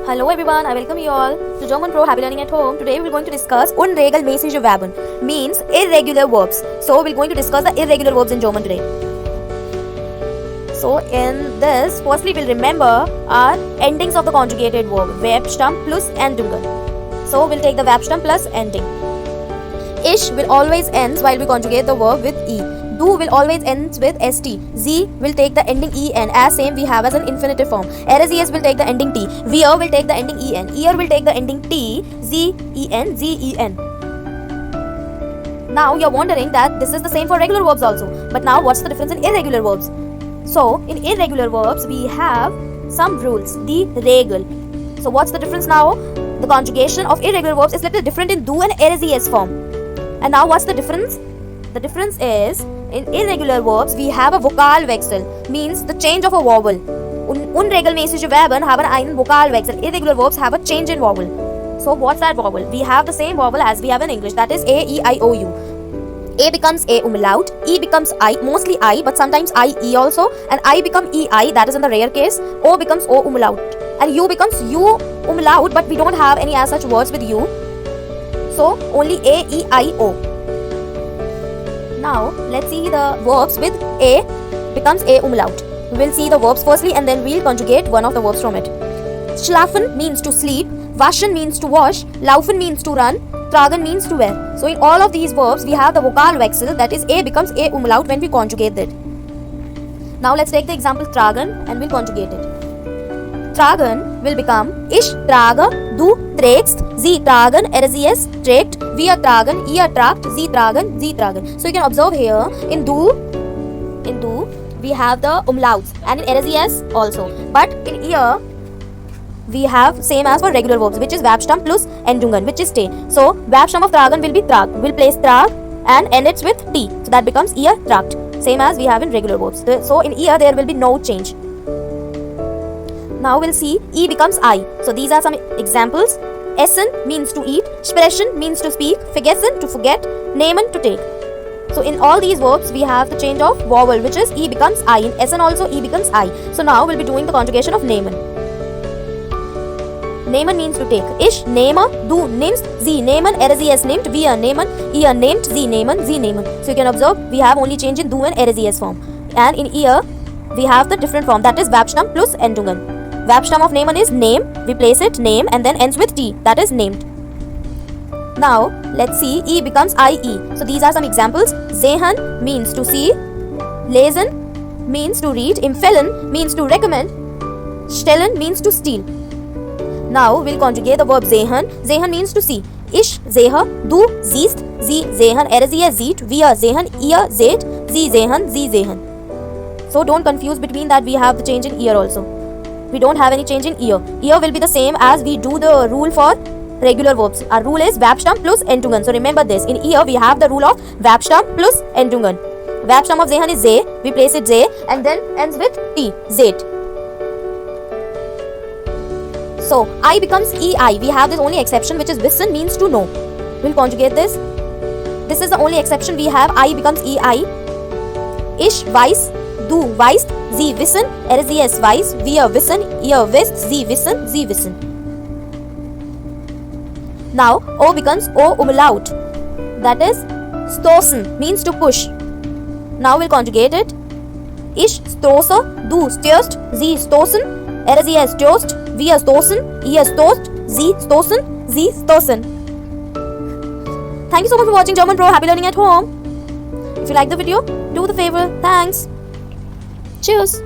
Hello everyone, I welcome you all to German Pro Happy Learning at Home. Today we're going to discuss unregelmäßige Verben, means irregular verbs. So we're going to discuss the irregular verbs in German today. So in this, firstly we'll remember our endings of the conjugated verb, Verbstamm plus Endungen. So we'll take the Verbstamm plus ending. Ich will always ends while we conjugate the verb with E. Du will always ends with st. Sie will take the ending en, as same we have as an infinitive form. RSES will take the ending t. Wir will take the ending en. Ear will take the ending t. Zen, zen. Now you're wondering that this is the same for regular verbs also. But now what's the difference in irregular verbs? So in irregular verbs we have some rules. Die Regel. So what's the difference now? The conjugation of irregular verbs is little different in du and RSES form. And now what's the difference? The difference is, in irregular verbs, we have a Vokalwechsel, means the change of a vowel. Unregelmäßige Verben haben einen Vokalwechsel. Irregular verbs have a change in vowel. So what's that vowel? We have the same vowel as we have in English, that is A, E, I, O, U. A becomes A umlaut, E becomes I, mostly I, but sometimes I, E also, and I become E, I, that is in the rare case. O becomes O umlaut, and U becomes U umlaut, but we don't have any as such words with U. So only A, E, I, O. Now let's see the verbs with A becomes A umlaut. We will see the verbs firstly and then we'll conjugate one of the verbs from it. Schlafen means to sleep, waschen means to wash, laufen means to run, tragen means to wear. So in all of these verbs we have the Vokalwechsel, that is A becomes A umlaut when we conjugate it. Now let's take the example tragen and we'll conjugate it. Tragen will become Ich trage, du trägst, sie tragen, RSES trägt, wir tragen, ihr tragt, sie tragen, sie tragen. So you can observe here, in du we have the umlauts and in RSES also. But in ihr we have same as for regular verbs, which is Verbstamm plus Endungen, which is stay. So Verbstamm of tragen will be trag. We'll place trag and end it with t. So that becomes ihr tragt, same as we have in regular verbs. So in ihr there will be no change. Now we'll see E becomes I. So these are some examples. Essen means to eat, sprechen means to speak, vergessen to forget, nehmen to take. So in all these verbs we have the change of vowel, which is E becomes I. In Essen also E becomes I. So now we'll be doing the conjugation of nehmen. Nehmen means to take. Ich nehme, du nimmst, sie nehmen, RSES nimmt, wir nehmen, ihr nehmt, sie nehmen, sie nehmen. So you can observe we have only change in du and RSES form. And in ihr we have the different form, that is Verbstamm plus Endungen. Verbstamm of Neyman is name, we place it name and then ends with t, that is named. Now let's see E becomes IE. So these are some examples. Sehen means to see, lesen means to read, empfehlen means to recommend, stellen means to steal. Now we'll conjugate the verb sehen. Sehen means to see. Ich sehe, du siehst, sie sehen, RSES sieht, wir sehen, ihr seht, sie sehen, sie sehen. So don't confuse between that, we have the change in ear also. We don't have any change in ear. Ear will be the same as we do the rule for regular verbs. Our rule is Verbstamm plus Endungen. So remember this. In ear we have the rule of Verbstamm plus Endungen. Verbstamm of sehen is ze. We place it ze and then ends with t. Zet. So I becomes ei. We have this only exception, which is wissen means to know. We'll conjugate this. This is the only exception we have. I becomes ei. Ich weiß, du weißt, sie wissen, RSES weiß, wir wissen, ihr wisst, sie wissen, sie wissen. Now O becomes O umlaut, that is stoßen means to push. Now we'll conjugate it. Ich stoße, du stößt, sie stoßen, RSES stößt, wir stoßen, ihr stoßt, sie stoßen, sie stoßen. Thank you so much for watching German Pro Happy Learning at Home. If you like the video, do the favor. Thanks. Cheers.